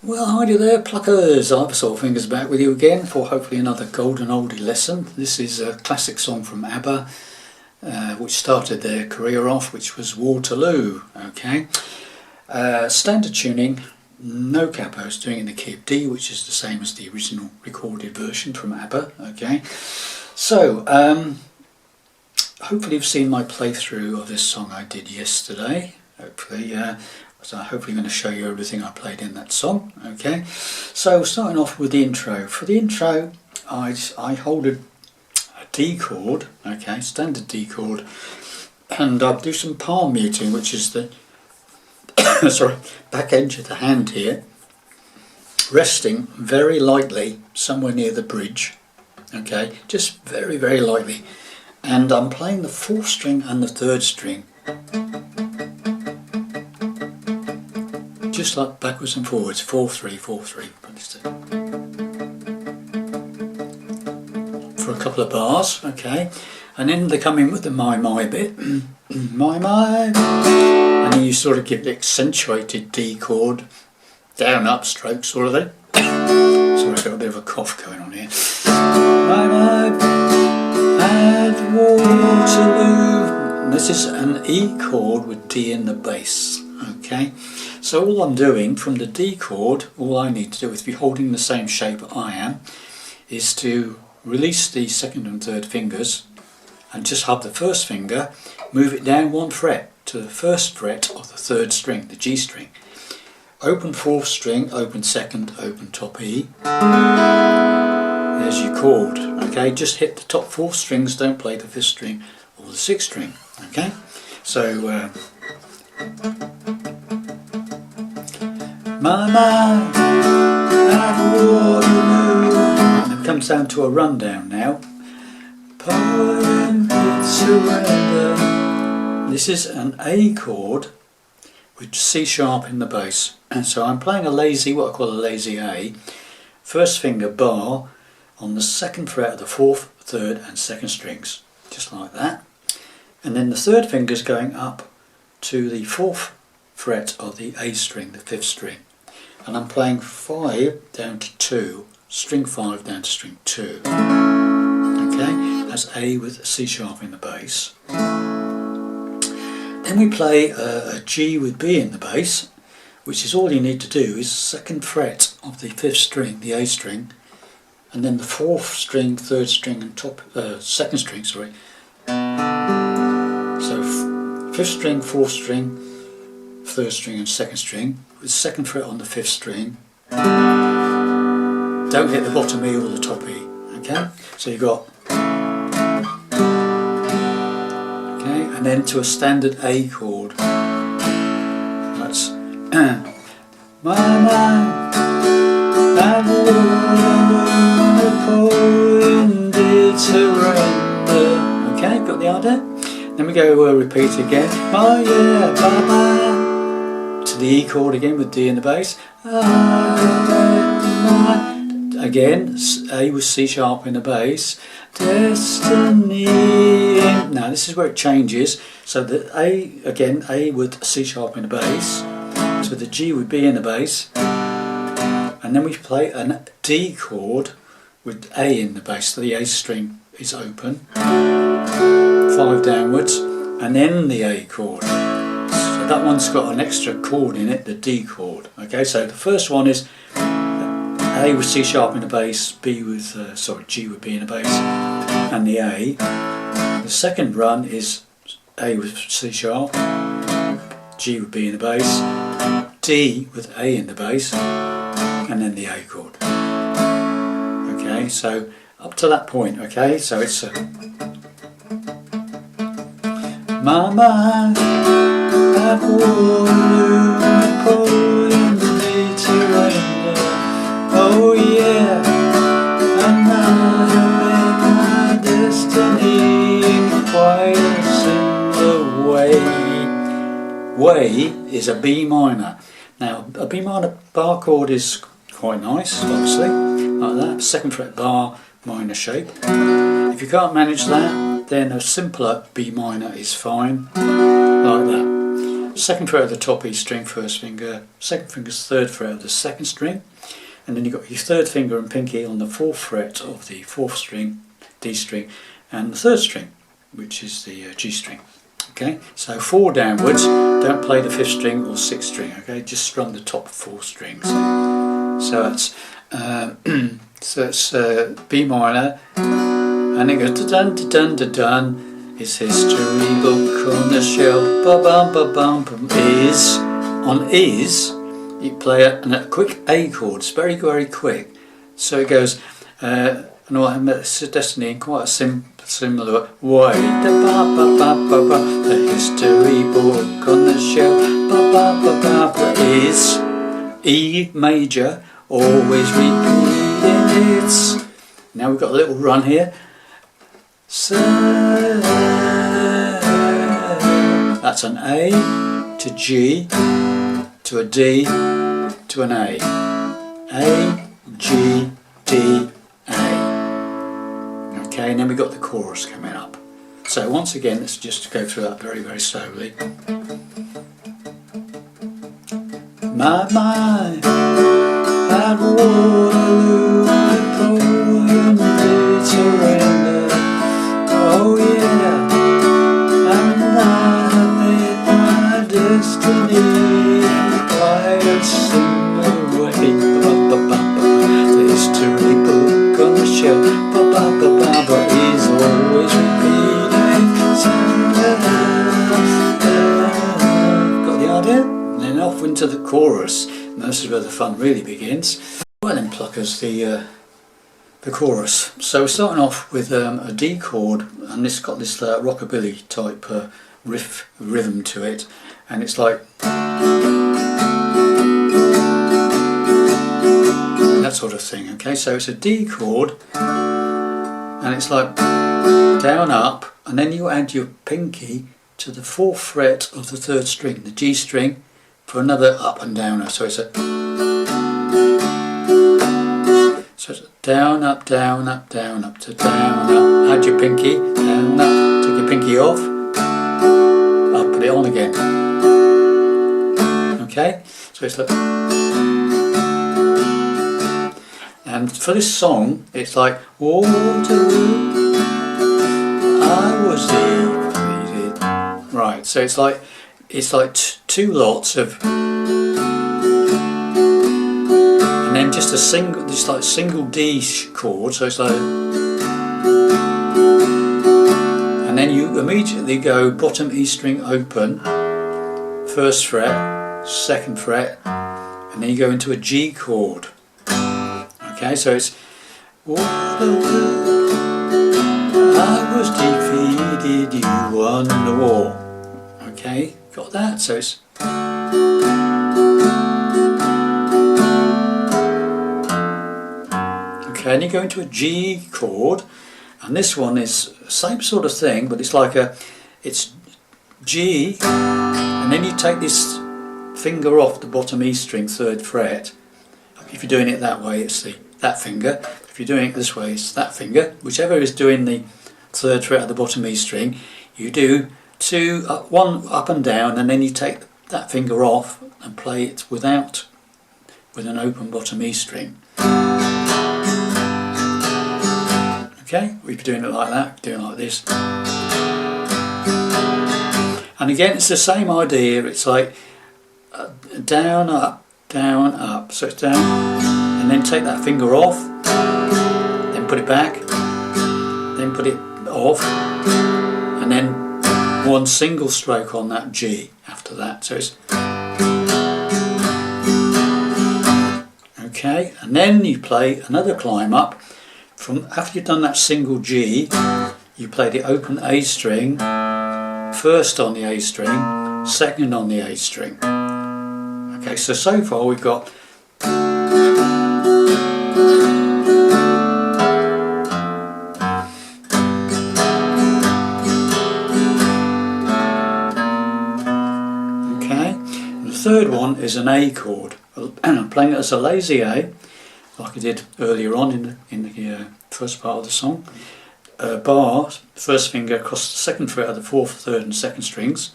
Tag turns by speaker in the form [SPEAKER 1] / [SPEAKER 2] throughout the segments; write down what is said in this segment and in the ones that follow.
[SPEAKER 1] Well, hi there, pluckers. I've Sort Fingers back with you again for hopefully another golden oldie lesson. This is a classic song from ABBA, which started their career off, which was Waterloo. Okay, standard tuning, no capos, doing it in the key of D, which is the same as the original recorded version from ABBA. Okay, so hopefully you've seen my playthrough of this song I did yesterday. So hopefully I'm going to show you everything I played in that song. Okay, so starting off with the intro. For the intro, I hold a D chord, okay, standard D chord, and I'll do some palm muting, which is the back edge of the hand here, resting very lightly somewhere near the bridge. Okay, just very, very lightly, and I'm playing the 4th string and the 3rd string. Just like backwards and forwards, 4-3, 4-3, for a couple of bars, okay, and then they come in with the my bit, my, and then you sort of give the accentuated D chord, down up stroke sort of thing. Sorry, I've got a bit of a cough going on here. My, at Waterloo. And this is an E chord with D in the bass, okay. So all I'm doing from the D chord, all I need to do, if you're holding the same shape I am, is to release the 2nd and 3rd fingers and just have the 1st finger, move it down 1 fret to the 1st fret of the 3rd string, the G string. Open 4th string, open 2nd, open top E. There's your chord, okay? Just hit the top 4 strings, don't play the 5th string or the 6th string, okay? So, my mind at Waterloo, and it comes down to a rundown now. Poem with surrender. This is an A chord with C sharp in the bass, and so I'm playing a lazy, what I call a lazy A. 1st finger bar on the 2nd fret of the 4th, 3rd and 2nd strings, just like that, and then the 3rd finger's going up to the 4th fret of the A string, the 5th string. And I'm playing 5 down to 2, string 5 down to string 2. Okay, that's A with C sharp in the bass. Then we play a G with B in the bass, which is all you need to do is 2nd fret of the 5th string, the A string, and then the 4th string, 3rd string and 2nd string, sorry. So 5th string, 4th string, 3rd string and 2nd string, with 2nd fret on the 5th string. Don't hit the bottom E or the top E, okay? So you got, okay, and then to a standard A chord. That's my mind, that woman did surrender. Okay, got the idea? Then we go repeat again. Oh yeah, bye-bye. To the E chord again with D in the bass. Again, A with C sharp in the bass. Destiny. Now this is where it changes. So the A, again, A with C sharp in the bass. So the G with B in the bass. And then we play a D chord with A in the bass. So the A string is open. 5 downwards. And then the A chord. That one's got an extra chord in it, the D chord. Okay, so the first one is A with C sharp in the bass, G with B in the bass, and the A. The second run is A with C sharp, G with B in the bass, D with A in the bass, and then the A chord. Okay, so up to that point. Okay, so it's my mind. At Waterloo, poem made surrender. Oh yeah, and now you made my destiny quiet in the way. Way is a B minor. Now a B minor bar chord is quite nice, obviously, like that. 2nd fret bar, minor shape. If you can't manage that, then a simpler B minor is fine, like that. second fret of the top E string, first finger, second finger's third fret of the second string, and then you've got your third finger and pinky on the fourth fret of the fourth string, D string, and the third string, which is the G string. Okay, so 4 downwards, don't play the 5th string or 6th string, okay, just strum the top 4 strings. So that's B minor, and it goes da dun da dun da dun. His history book on the shelf, ba bum ba bum bum. Is on is, you play a quick A chord. It's very quick. So it goes. I know I met Destiny in quite a similar way. The history book on the shelf, is E major, always repeating its. Now we've got a little run here. So that's an A to G to a D to an A. A, G, D, A. Okay, and then we've got the chorus coming up. So once again, let's just go through that very slowly. My, at Waterloo, Napoleon did surrender. Oh yeah, and I made my destiny quite a similar way. The history book on the shelf, is always repeating. Got the idea? And then off into the chorus. And this is where the fun really begins. Well then, pluckers, the chorus. So we're starting off with a D chord, and it's got this rockabilly type rhythm to it, and it's like that sort of thing. Okay, so it's a D chord, and it's like down up, and then you add your pinky to the 4th fret of the 3rd string, the G string, for another up and downer. So it's a down, up, down, up, down, up to down, up. Add your pinky, down, up, take your pinky off, up, put it on again. Okay, so it's like, and for this song, it's like Waterloo, I was defeated. Right, so it's like 2 lots of. And then just a single, just like single D chord, so it's like, and then you immediately go bottom E string open, 1st fret, 2nd fret, and then you go into a G chord. Okay, so it's Waterloo, I was defeated, you won the war. Okay, got that? So it's. And you go into a G chord, and this one is the same sort of thing, but it's like it's G, and then you take this finger off the bottom E string, 3rd fret. If you're doing it that way, it's that finger. If you're doing it this way, it's that finger. Whichever is doing the 3rd fret of the bottom E string, you do 2, one up and down, and then you take that finger off and play it with an open bottom E string. Okay, if you're doing it like that, doing it like this. And again, it's the same idea. It's like down, up, so it's down, and then take that finger off, then put it back, then put it off, and then one single stroke on that G after that. So it's okay, and then you play another climb up. From after you've done that single G, you play the open A string, 1st on the A string, 2nd on the A string. Okay, so far we've got okay, and the 3rd one is an A chord, and I'm playing it as a lazy A, like I did earlier on in the first part of the song. Bar, 1st finger across the 2nd fret of the 4th, 3rd and 2nd strings,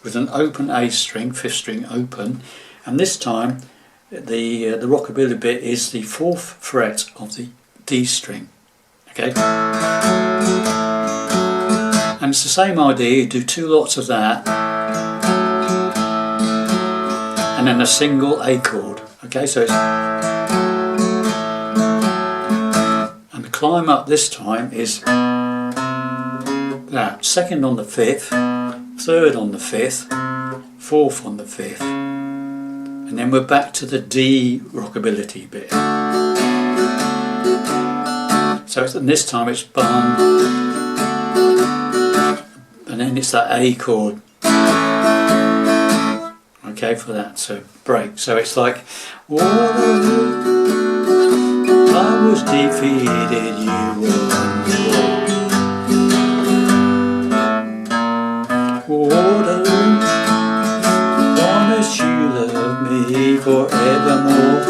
[SPEAKER 1] with an open A string, 5th string open, and this time the rockabilly bit is the 4th fret of the D string. Okay, and it's the same idea. You do 2 lots of that, and then a single A chord. Okay, so it's, and the climb up this time is that 2nd on the 5th, 3rd on the 5th, 4th on the 5th, and then we're back to the D rockabilly bit. So and this time it's bum, and then it's that A chord. Okay, for that to break. So it's like Waterloo, I was defeated, you were Waterloo, promise you love me forevermore.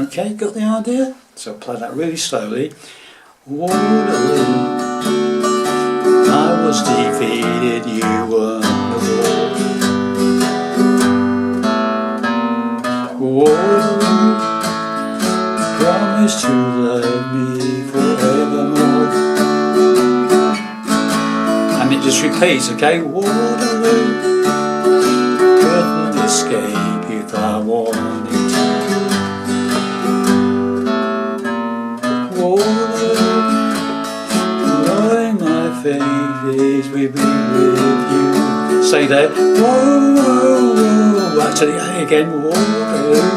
[SPEAKER 1] Okay, got the idea? So I'll play that really slowly. Waterloo, I was defeated, you won the war. Waterloo, promise to love me forevermore. And it just repeats, okay? Waterloo, couldn't escape if I wanted to. Waterloo, knowing my fate will be with you. Say that. Whoa, whoa, whoa. Back to the A again. Waterloo,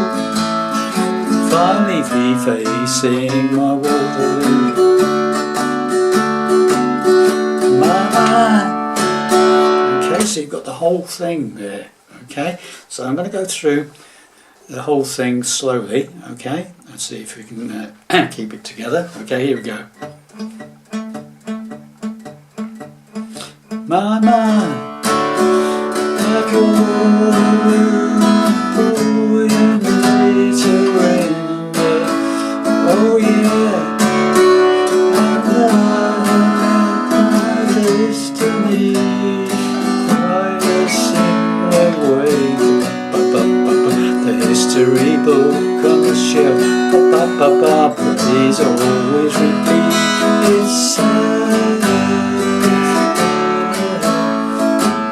[SPEAKER 1] finally facing my Waterloo. Okay, so you've got the whole thing there. Okay, so I'm going to go through the whole thing slowly. Okay, let's see if we can keep it together. Okay, here we go. My mind, like surrender. Oh yeah, destiny, quite a similar way. The history book on the shelf, please always repeat itself.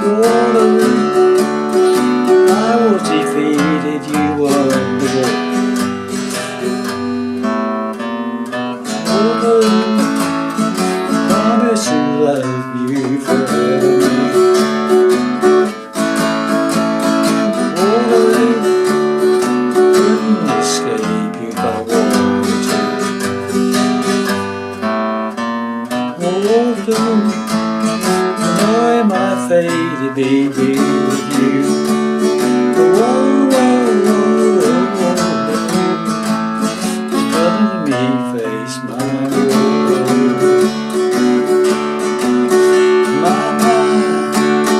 [SPEAKER 1] Waterloo, I was defeated, you won the war. Waterloo, promise to love you forever. Waterloo, couldn't escape you if I wanted to. Waterloo, knowing my fate to be with you. Whoa, whoa, whoa, whoa, letting me face my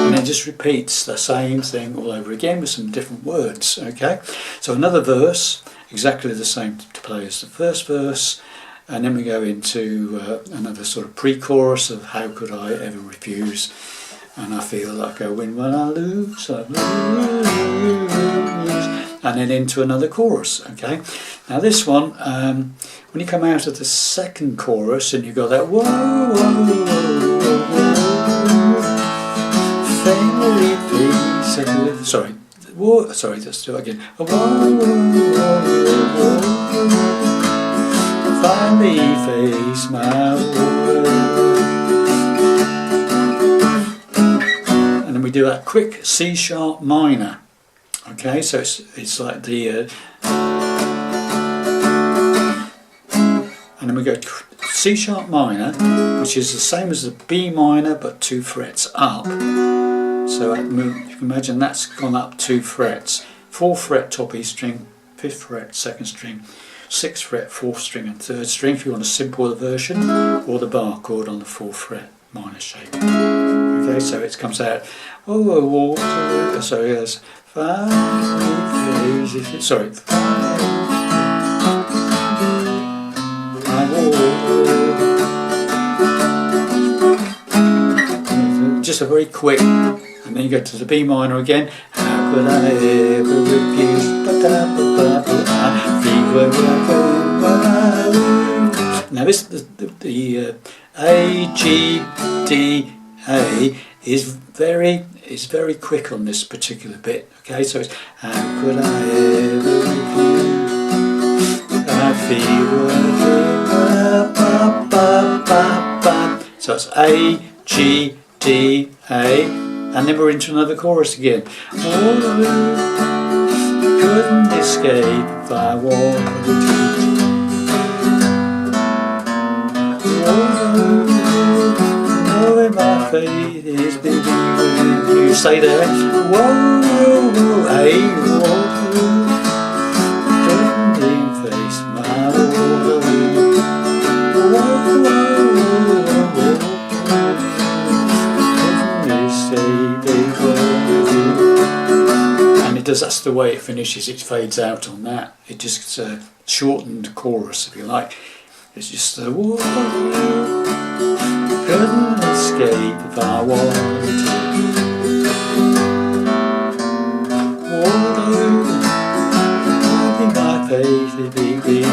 [SPEAKER 1] and it just repeats the same thing all over again with some different words. Okay, so another verse, exactly the same to play as the first verse, and then we go into another sort of pre-chorus of how could I ever refuse, and I feel like I win when I lose, I lose, and then into another chorus. Okay, now this one, when you come out of the second chorus and you got that whoa, whoa, whoa, whoa, whoa, family please, sorry, whoa, sorry, let's do it again. Whoa, whoa, whoa, whoa, finally face my world. And then we do that quick C sharp minor. Okay, so it's like the and then we go C sharp minor, which is the same as the B minor but 2 frets up. So you can imagine that's gone up 2 frets. 4th fret top E string, 5th fret 2nd string, 6th fret 4th string and 3rd string if you want a simpler version, or the bar chord on the 4th fret minor shape. Okay, so it comes out. Oh, water. Sorry, there's 5 phases. Sorry. just a very quick, and then you go to the B minor again. How could I ever refuse? Now this, the A, G, D, A is very quick on this particular bit. Okay, so it's how could I ever refuse? I feel like so it's A, G, D, A, and then we're into another chorus again. Oh, couldn't escape if I wanted to. Knowing my fate is big with you. Stay there. Whoa, hey, Waterloo. Couldn't face my Waterloo. And it does. That's the way it finishes. It fades out on that. It just shortened chorus, if you like. It's just a Waterloo. Couldn't escape if I wanted to. Waterloo, I think my face is big with you.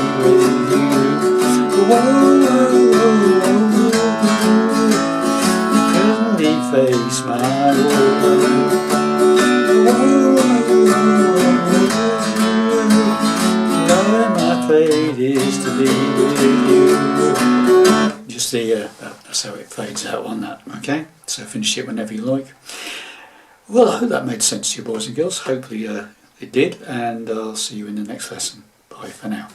[SPEAKER 1] Couldn't deface my Waterloo. Knowing my fate is to be with you. Just the that's how it fades out on that. Okay, so finish it whenever you like. Well, I hope that made sense to you, boys and girls. Hopefully it did, and I'll see you in the next lesson. Bye for now.